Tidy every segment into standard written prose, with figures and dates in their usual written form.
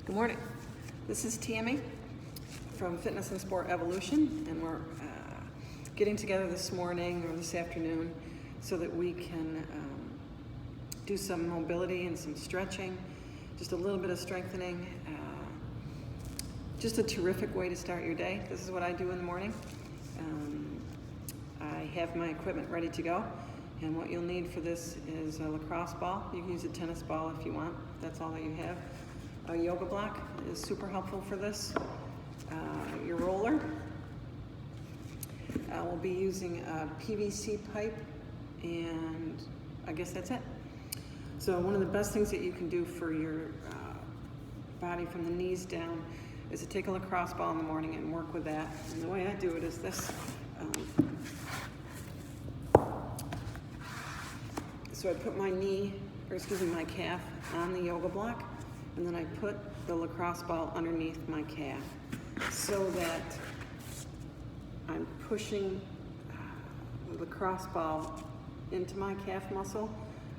Good morning. This is Tammy from Fitness and Sport Evolution, and we're getting together this morning or this afternoon so that we can do some mobility and some stretching, just a little bit of strengthening. Just a terrific way to start your day. This is what I do in the morning. I have my equipment ready to go, and what you'll need for this is a lacrosse ball. You can use a tennis ball if you want. That's all that you have. A yoga block is super helpful for this. Your roller. We'll be using a PVC pipe, and I guess that's it. So one of the best things that you can do for your body from the knees down is to take a lacrosse ball in the morning and work with that. And the way I do it is this. So I put my my calf on the yoga block, and then I put the lacrosse ball underneath my calf so that I'm pushing the lacrosse ball into my calf muscle.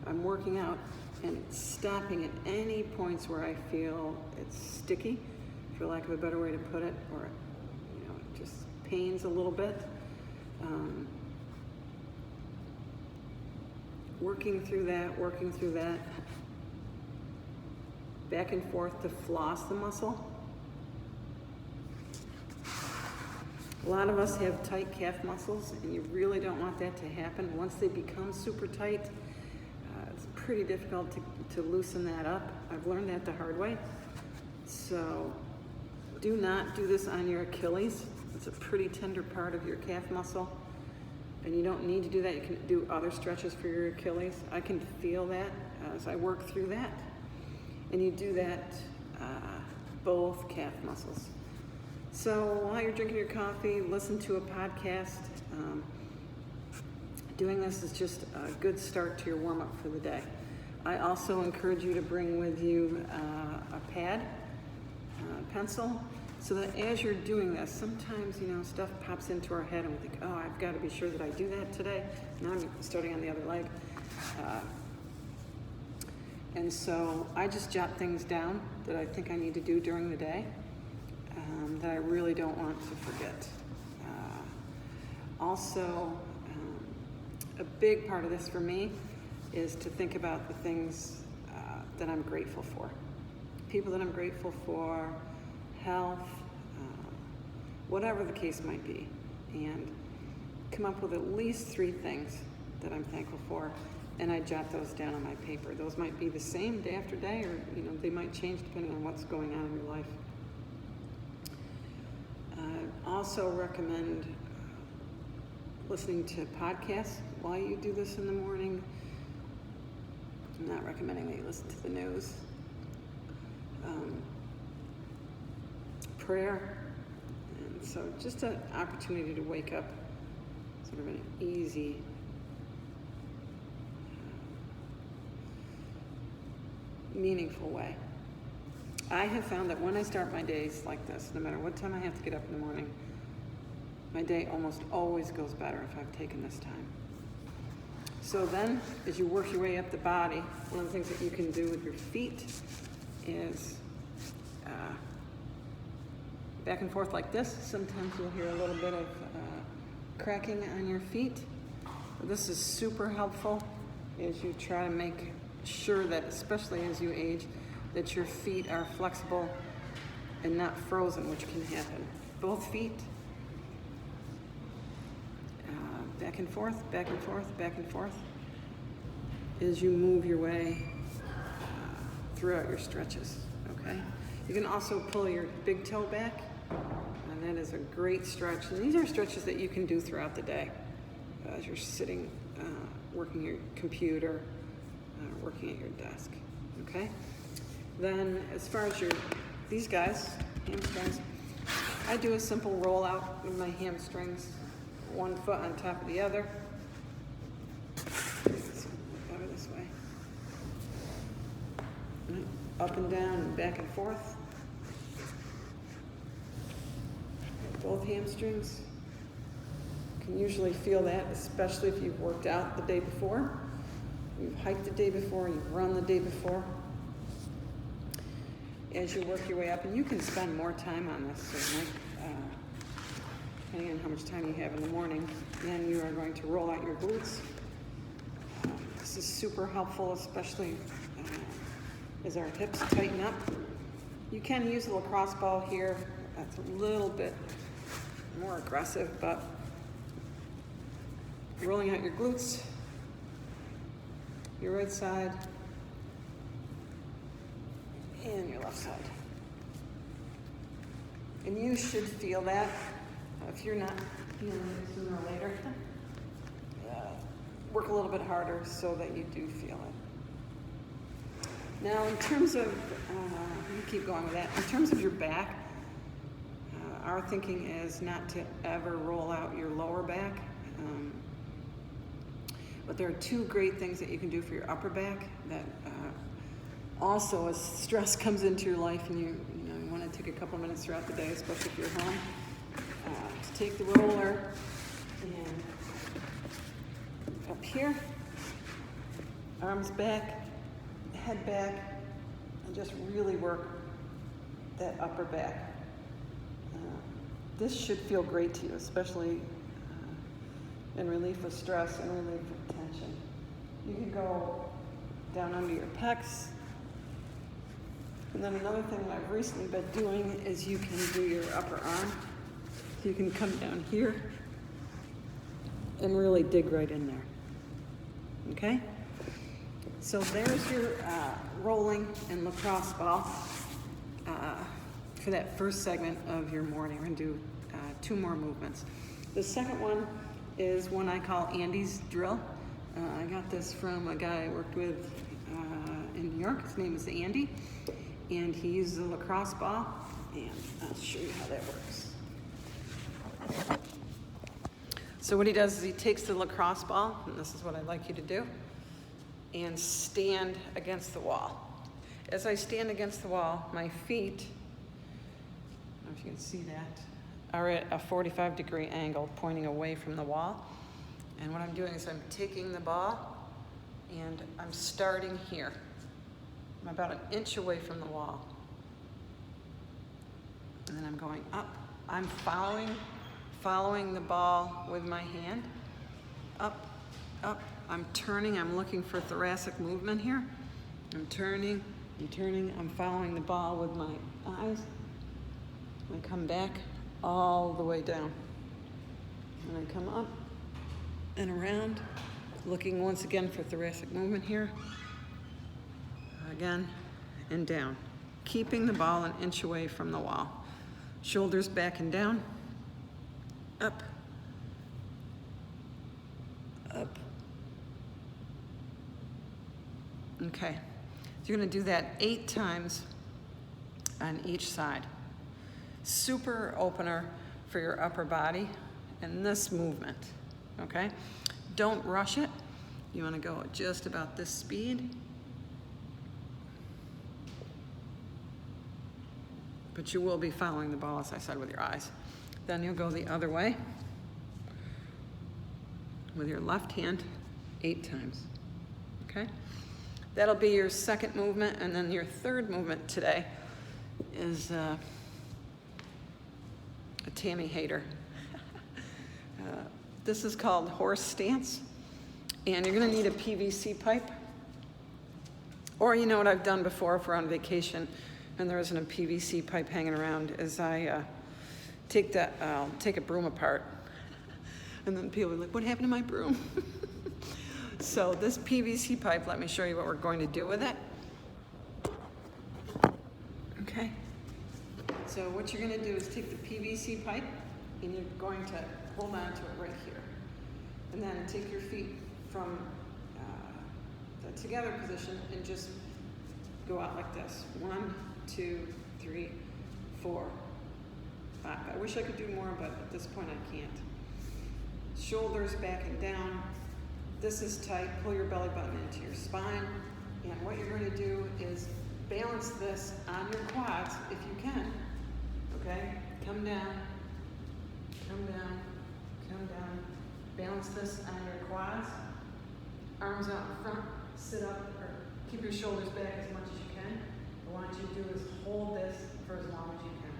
I'm working out and stopping at any points where I feel it's sticky, for lack of a better way to put it, or it just pains a little bit. Working through that, back and forth to floss the muscle. A lot of us have tight calf muscles, and you really don't want that to happen. Once they become super tight, it's pretty difficult to loosen that up. I've learned that the hard way. So do not do this on your Achilles. It's a pretty tender part of your calf muscle, and you don't need to do that. You can do other stretches for your Achilles. I can feel that as I work through that. And you do that both calf muscles. So while you're drinking your coffee, listen to a podcast. Doing this is just a good start to your warm-up for the day. I also encourage you to bring with you a pad, pencil, so that as you're doing this, sometimes stuff pops into our head and we think, oh, I've got to be sure that I do that today. Now I'm starting on the other leg. And so I just jot things down that I think I need to do during the day that I really don't want to forget. A big part of this for me is to think about the things that I'm grateful for. People that I'm grateful for, health, whatever the case might be. And come up with at least 3 things that I'm thankful for. And I jot those down on my paper. Those might be the same day after day, or they might change depending on what's going on in your life. I also recommend listening to podcasts while you do this in the morning. I'm not recommending that you listen to the news. Prayer. And so just an opportunity to wake up sort of an easy, meaningful way. I have found that when I start my days like this, no matter what time I have to get up in the morning, my day almost always goes better if I've taken this time. So then, as you work your way up the body, one of the things that you can do with your feet is back and forth like this. Sometimes you'll hear a little bit of cracking on your feet. This is super helpful as you try to make sure that, especially as you age, that your feet are flexible and not frozen, which can happen. Both feet, back and forth, back and forth, back and forth, as you move your way throughout your stretches, okay? You can also pull your big toe back, and that is a great stretch. And these are stretches that you can do throughout the day as you're sitting, working your computer, working at your desk, okay? Then as far as these guys, hamstrings, I do a simple rollout with my hamstrings, one foot on top of the other. Over this way. Up and down and back and forth. Both hamstrings. You can usually feel that, especially if you've worked out the day before. You've hiked the day before, you've run the day before. as you work your way up, and you can spend more time on this, so depending on how much time you have in the morning, then you are going to roll out your glutes. This is super helpful, especially as our hips tighten up. You can use a lacrosse ball here. That's a little bit more aggressive, but rolling out your glutes, your right side, and your left side. And you should feel that. If you're not feeling it sooner or later, work a little bit harder so that you do feel it. Now, in terms of, you keep going with that. In terms of your back, our thinking is not to ever roll out your lower back. But there are two great things that you can do for your upper back that also, as stress comes into your life and you want to take a couple minutes throughout the day, especially if you're home, to take the roller and up here, arms back, head back, and just really work that upper back. This should feel great to you, especially in relief of stress and relief of tension. You can go down under your pecs. And then another thing that I've recently been doing is you can do your upper arm. So you can come down here and really dig right in there. Okay? So there's your rolling and lacrosse ball for that first segment of your morning. We're going to do 2 more movements. The second one is one I call Andy's drill. I got this from a guy I worked with in New York. His name is Andy, and he uses a lacrosse ball, and I'll show you how that works. So what he does is he takes the lacrosse ball, and this is what I'd like you to do, and stand against the wall. As I stand against the wall, my feet, I don't know if you can see that, are at a 45-degree angle pointing away from the wall. And what I'm doing is I'm taking the ball and I'm starting here. I'm about an inch away from the wall. And then I'm going up. I'm following the ball with my hand. Up, up. I'm turning. I'm looking for thoracic movement here. I'm turning, I'm following the ball with my eyes. I come back all the way down. And I come up and around, looking once again for thoracic movement here. Again, and down. Keeping the ball an inch away from the wall. Shoulders back and down. Up. Up. Okay. So you're going to do that 8 times on each side. Super opener for your upper body and this movement, okay? Don't rush it. You want to go at just about this speed. But you will be following the ball, as I said, with your eyes. Then you'll go the other way with your left hand 8 times, okay? That'll be your second movement, and then your third movement today is a Tammy hater. This is called horse stance, and you're gonna need a PVC pipe. Or you know what I've done before if we're on vacation and there isn't a PVC pipe hanging around is I take a broom apart, and then people are like, what happened to my broom? So this PVC pipe, let me show you what we're going to do with it. Okay. So what you're going to do is take the PVC pipe and you're going to hold on to it right here. And then take your feet from the together position and just go out like this. 1, 2, 3, 4, 5. I wish I could do more, but at this point I can't. Shoulders back and down. This is tight. Pull your belly button into your spine. And what you're going to do is balance this on your quads if you can. Okay? Come down, come down, come down. Balance this on your quads. Arms out in front. Sit up, or keep your shoulders back as much as you can. I want you do is hold this for as long as you can.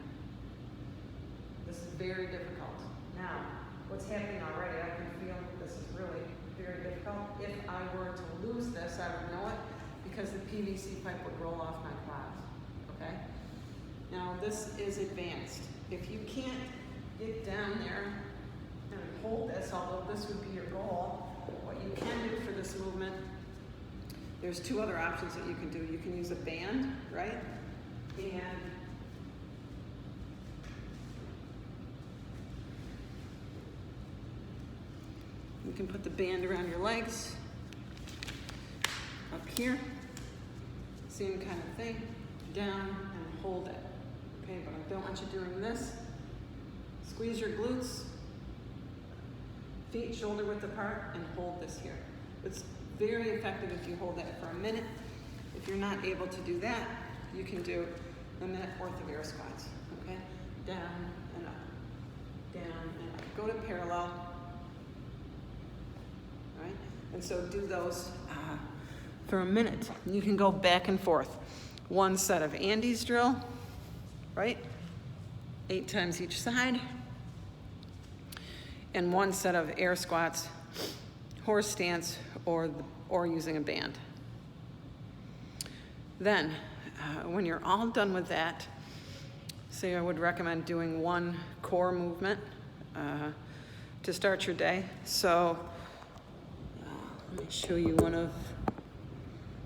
This is very difficult. Now, what's happening already, I can feel this is really very difficult. If I were to lose this, I would know it because the PVC pipe would roll off my quads, okay? Now, this is advanced. If you can't get down there and hold this, although this would be your goal, what you can do for this movement, there's two other options that you can do. You can use a band, right? And you can put the band around your legs, up here, same kind of thing, down and hold it. Okay, but I don't want you doing this. Squeeze your glutes, feet shoulder width apart, and hold this here. It's very effective if you hold that for a minute. If you're not able to do that, you can do a minute worth of air squats, okay? Down and up, down and up. Go to parallel, right? And so do those for a minute. You can go back and forth. One set of Andy's drill, right? 8 times each side. And one set of air squats, horse stance, or using a band. Then, when you're all done with that, say I would recommend doing one core movement to start your day. So let me show you one of,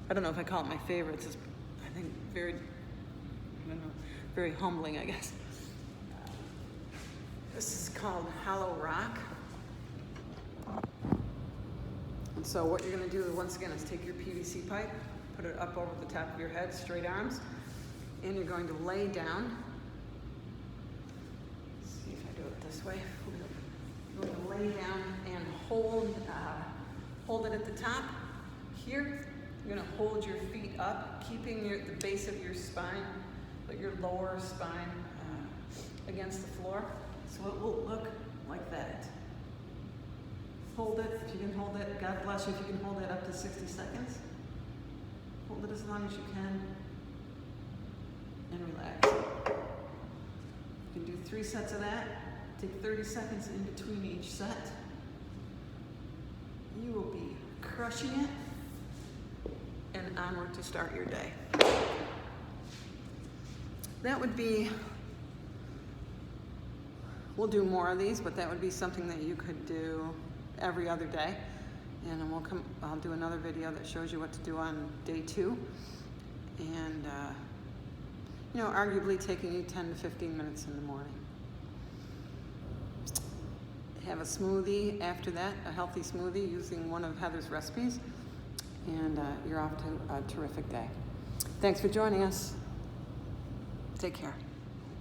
I don't know if I call it my favorites. It's, I think, very humbling, I guess. This is called Hollow Rock. And so what you're going to do, once again, is take your PVC pipe, put it up over the top of your head, straight arms, and you're going to lay down. Let's see if I do it this way. You're going to lay down and hold it at the top. Here, you're going to hold your feet up, keeping the base of your spine, but your lower spine against the floor. So it will look like that. Hold it, if you can hold it. God bless you if you can hold that up to 60 seconds. Hold it as long as you can and relax. You can do 3 sets of that. Take 30 seconds in between each set. You will be crushing it and onward to start your day. That would be, we'll do more of these, but that would be something that you could do every other day. And then I'll do another video that shows you what to do on day 2. And, arguably taking you 10 to 15 minutes in the morning. Have a smoothie after that, a healthy smoothie using one of Heather's recipes. And you're off to a terrific day. Thanks for joining us. Take care.